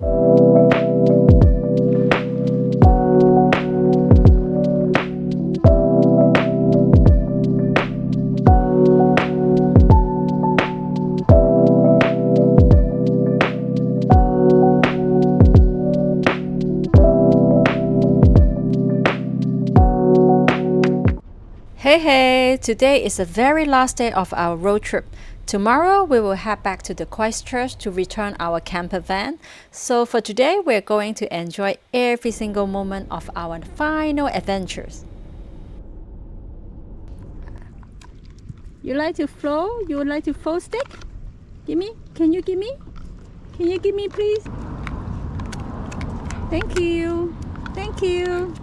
Hey, today is the very last day of our road trip. Tomorrow we will head back to the Christchurch to return our camper van. So for today we're going to enjoy every single moment of our final adventures. You like to flow? You would like to flow stick? Give me? Can you give me? Can you give me please? Thank you. Thank you.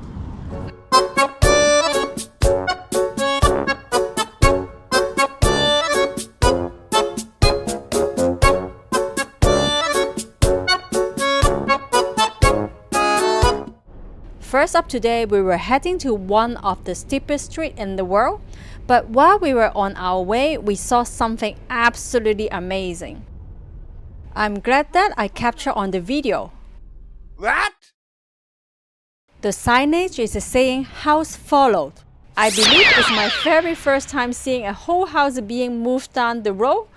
First up today, we were heading to one of the steepest streets in the world, but while we were on our way, we saw something absolutely amazing. I'm glad that I captured on the video. What? The signage is saying house followed. I believe it's my very first time seeing a whole house being moved down the road.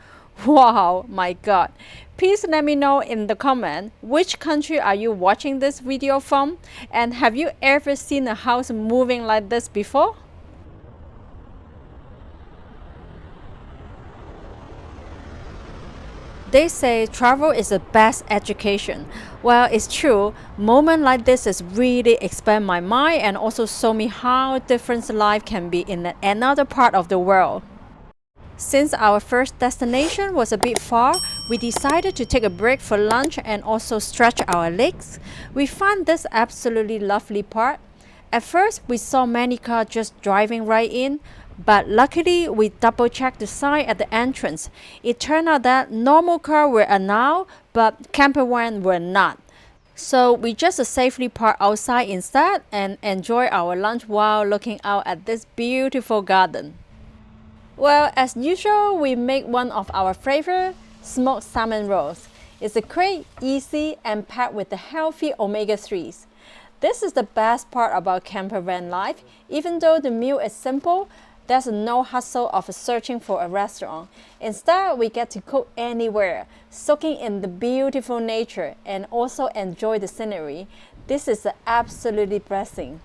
Wow, my God. Please let me know in the comment which country are you watching this video from, and have you ever seen a house moving like this before? They say travel is the best education. Well, it's true. Moments like this is really expand my mind and also show me how different life can be in another part of the world. Since our first destination was a bit far, we decided to take a break for lunch and also stretch our legs. We found this absolutely lovely park. At first, we saw many cars just driving right in, but luckily we double-checked the sign at the entrance. It turned out that normal cars were allowed, but campervan were not. So we just safely parked outside instead and enjoy our lunch while looking out at this beautiful garden. Well, as usual, we make one of our favorite smoked salmon rolls. It's a quick, easy, and packed with the healthy omega-3s. This is the best part about campervan life. Even though the meal is simple, there's no hustle of searching for a restaurant. Instead, we get to cook anywhere, soaking in the beautiful nature and also enjoy the scenery. This is absolutely blessing.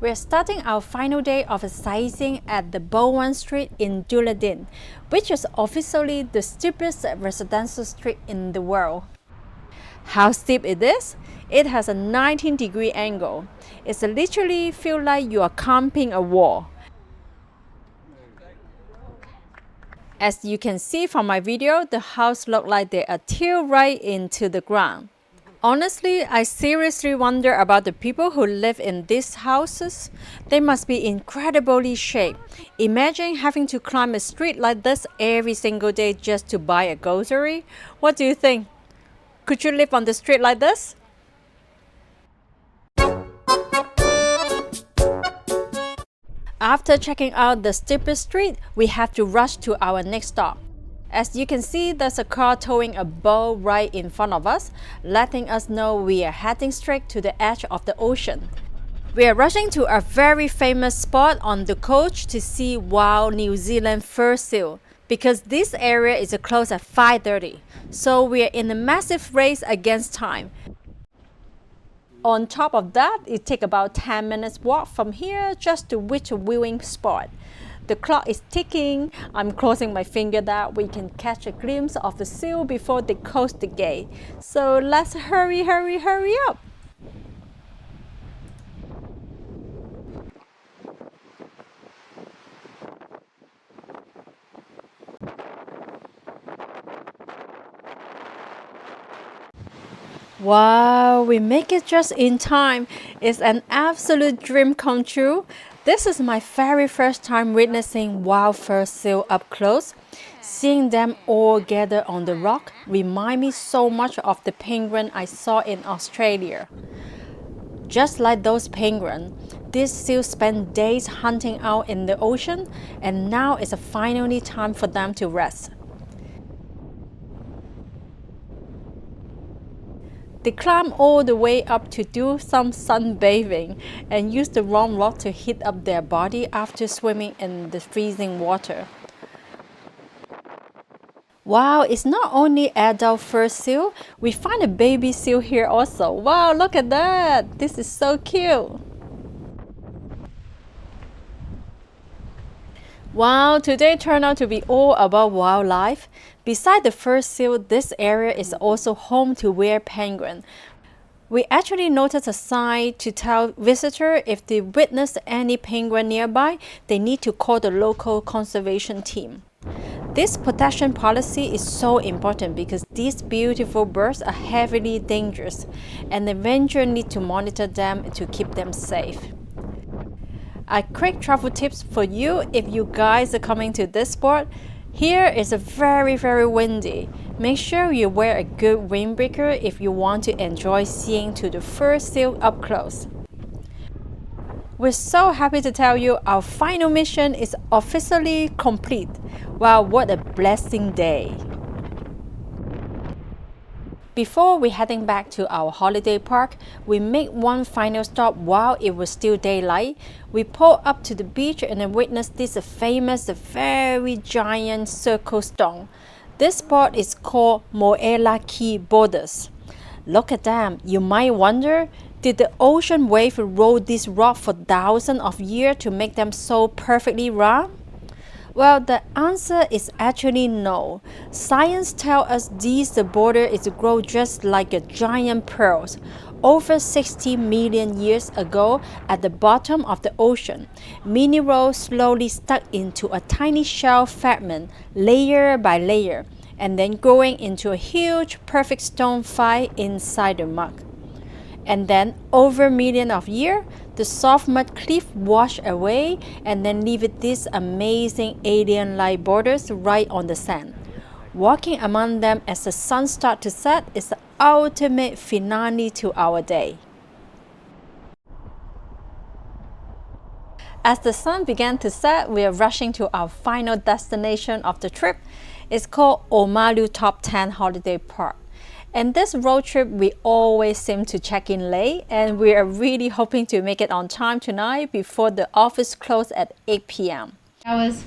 We're starting our final day of sightseeing at the Bowen Street in Dunedin, which is officially the steepest residential street in the world. How steep it is? It has a 19-degree angle. It's literally feel like you are climbing a wall. As you can see from my video, the house look like they are tilted right into the ground. Honestly, I seriously wonder about the people who live in these houses. They must be incredibly shaped. Imagine having to climb a street like this every single day just to buy a grocery. What do you think? Could you live on the street like this? After checking out the steepest street, we have to rush to our next stop. As you can see, there's a car towing a boat right in front of us, letting us know we are heading straight to the edge of the ocean. We are rushing to a very famous spot on the coast to see wild New Zealand fur seal, because this area is closed at 5:30, so we are in a massive race against time. On top of that, it takes about 10 minutes walk from here just to reach a viewing spot. The clock is ticking. I'm crossing my finger that we can catch a glimpse of the seal before they close the gate. So let's hurry up. Wow, we make it just in time. It's an absolute dream come true. This is my very first time witnessing wild fur seal up close. Seeing them all gather on the rock remind me so much of the penguin I saw in Australia. Just like those penguins, these seals spend days hunting out in the ocean, and now it's finally time for them to rest. They climb all the way up to do some sunbathing and use the warm rock to heat up their body after swimming in the freezing water. Wow, it's not only adult fur seal, we find a baby seal here also. Wow, look at that! This is so cute! Wow, today turned out to be all about wildlife. Beside the fur seal, this area is also home to rare penguin. We actually noticed a sign to tell visitors if they witness any penguin nearby, they need to call the local conservation team. This protection policy is so important because these beautiful birds are heavily dangerous and the ranger need to monitor them to keep them safe. A quick travel tips for you if you guys are coming to this spot. Here is a very windy. Make sure you wear a good windbreaker if you want to enjoy seeing to the fur seal up close. We're so happy to tell you our final mission is officially complete. Wow, what a blessing day! Before we heading back to our holiday park, we make one final stop while it was still daylight. We pull up to the beach and then witness this famous, very giant circle stone. This spot is called Moeraki Boulders. Look at them. You might wonder, did the ocean wave roll this rock for thousands of years to make them so perfectly round? Well, the answer is actually no. Science tells us the border is grow just like a giant pearls. Over 60 million years ago, at the bottom of the ocean, minerals slowly stuck into a tiny shell fragment, layer by layer, and then growing into a huge, perfect stone fight inside the mud. And then, over millions of years, the soft mud cliff wash away and then leave it these amazing alien-like borders right on the sand. Walking among them as the sun starts to set is the ultimate finale to our day. As the sun began to set, we are rushing to our final destination of the trip. It's called Oamaru Top 10 Holiday Park. And this road trip, we always seem to check in late, and we are really hoping to make it on time tonight before the office closes at 8 p.m. Showers,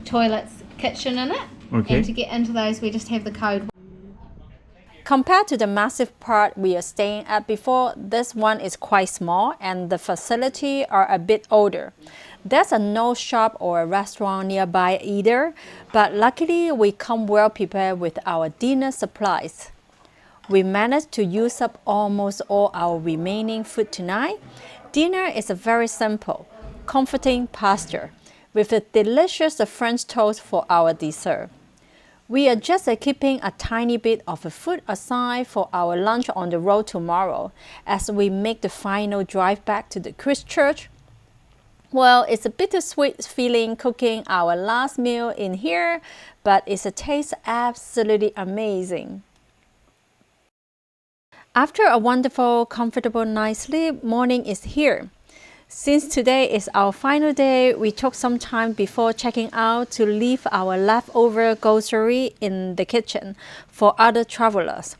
toilets, kitchen in it. Okay. And to get into those, we just have the code. Compared to the massive part we are staying at before, this one is quite small and the facility are a bit older. There's no shop or a restaurant nearby either, but luckily we come well prepared with our dinner supplies. We managed to use up almost all our remaining food tonight. Dinner is a very simple, comforting pasta with a delicious French toast for our dessert. We are just keeping a tiny bit of food aside for our lunch on the road tomorrow as we make the final drive back to the Christchurch. Well, it's a bittersweet feeling cooking our last meal in here, but it tastes absolutely amazing. After a wonderful, comfortable night's sleep, morning is here. Since today is our final day, we took some time before checking out to leave our leftover grocery in the kitchen for other travelers.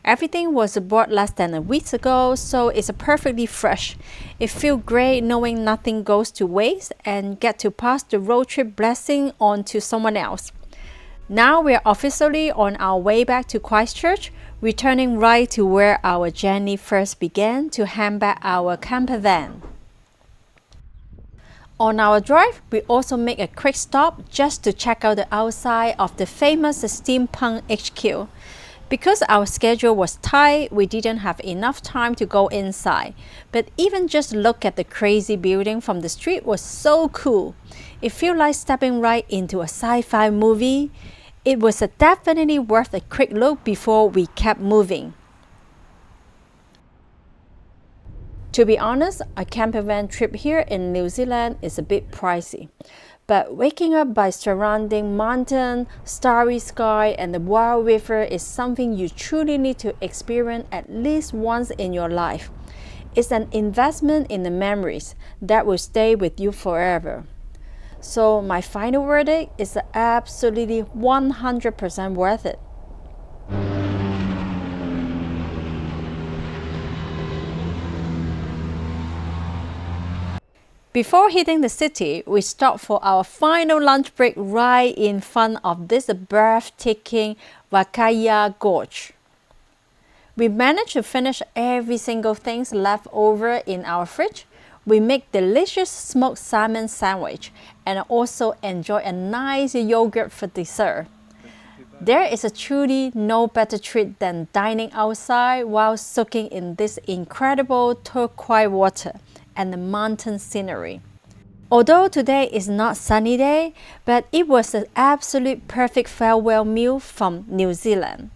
Everything was bought less than a week ago, so it's perfectly fresh. It feels great knowing nothing goes to waste and get to pass the road trip blessing on to someone else. Now we are officially on our way back to Christchurch, returning right to where our journey first began to hand back our campervan. On our drive, we also make a quick stop just to check out the outside of the famous steampunk HQ. Because our schedule was tight, we didn't have enough time to go inside. But even just look at the crazy building from the street was so cool. It feels like stepping right into a sci-fi movie. It was definitely worth a quick look before we kept moving. To be honest, a campervan trip here in New Zealand is a bit pricey. But waking up by surrounding mountain, starry sky and the wild river is something you truly need to experience at least once in your life. It's an investment in the memories that will stay with you forever. So my final verdict is absolutely 100% worth it. Before hitting the city, we stopped for our final lunch break right in front of this breathtaking Wakaya Gorge. We managed to finish every single thing left over in our fridge. We make delicious smoked salmon sandwich and also enjoy a nice yogurt for dessert. There is a truly no better treat than dining outside while soaking in this incredible turquoise water and the mountain scenery. Although today is not sunny day, but it was an absolute perfect farewell meal from New Zealand.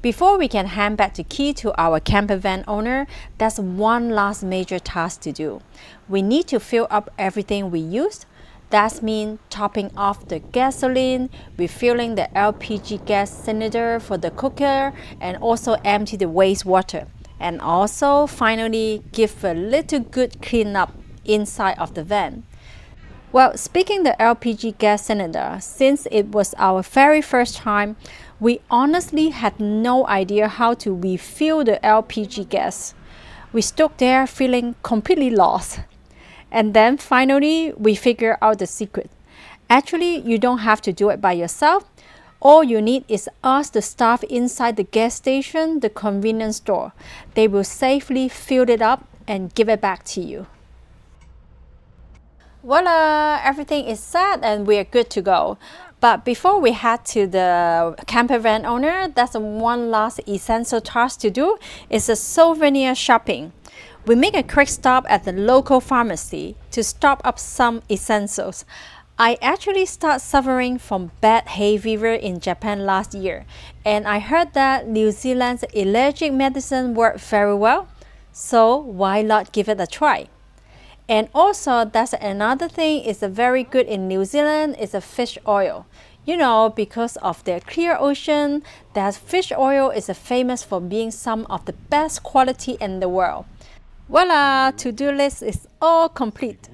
Before we can hand back the key to our campervan owner, there's one last major task to do. We need to fill up everything we used. That means topping off the gasoline, refilling the LPG gas cylinder for the cooker, and also empty the wastewater. And also finally give a little good cleanup inside of the van. Well, speaking the LPG gas cylinder, since it was our very first time, we honestly had no idea how to refill the LPG gas. We stood there feeling completely lost. And then finally, we figured out the secret. Actually, you don't have to do it by yourself. All you need is ask the staff inside the gas station, the convenience store. They will safely fill it up and give it back to you. Voila! Everything is set and we are good to go. But before we head to the campervan owner, that's one last essential task to do. It's a souvenir shopping. We make a quick stop at the local pharmacy to stock up some essentials. I actually started suffering from bad hay fever in Japan last year, and I heard that New Zealand's allergic medicine worked very well, so why not give it a try? And also, that's another thing is very good in New Zealand is a fish oil. You know, because of their clear ocean, that fish oil is famous for being some of the best quality in the world. Voila, to-do list is all complete.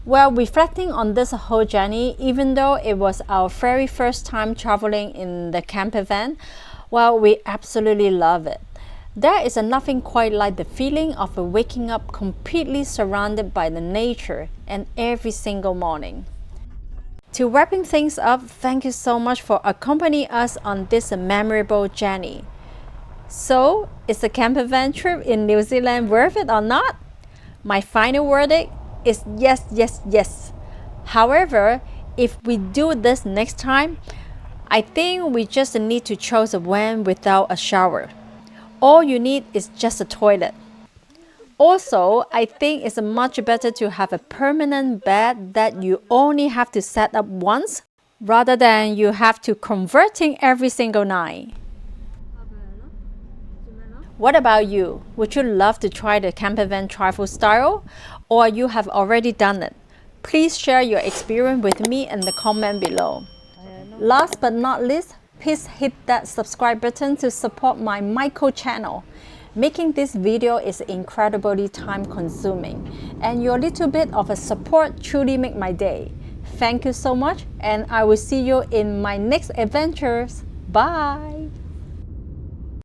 Well, reflecting on this whole journey, even though it was our very first time traveling in the campervan, well, we absolutely love it. There is nothing quite like the feeling of waking up completely surrounded by the nature and every single morning. To wrapping things up, thank you so much for accompanying us on this memorable journey. So, is the campervan trip in New Zealand worth it or not? My final verdict is yes, yes, yes. However, if we do this next time, I think we just need to choose a van without a shower. All you need is just a toilet. Also, I think it's much better to have a permanent bed that you only have to set up once rather than you have to converting every single night. What about you? Would you love to try the campervan travel style, or you have already done it? Please share your experience with me in the comment below. Last but not least, please hit that subscribe button to support my micro channel. Making this video is incredibly time consuming, and your little bit of a support truly makes my day. Thank you so much, and I will see you in my next adventures. Bye!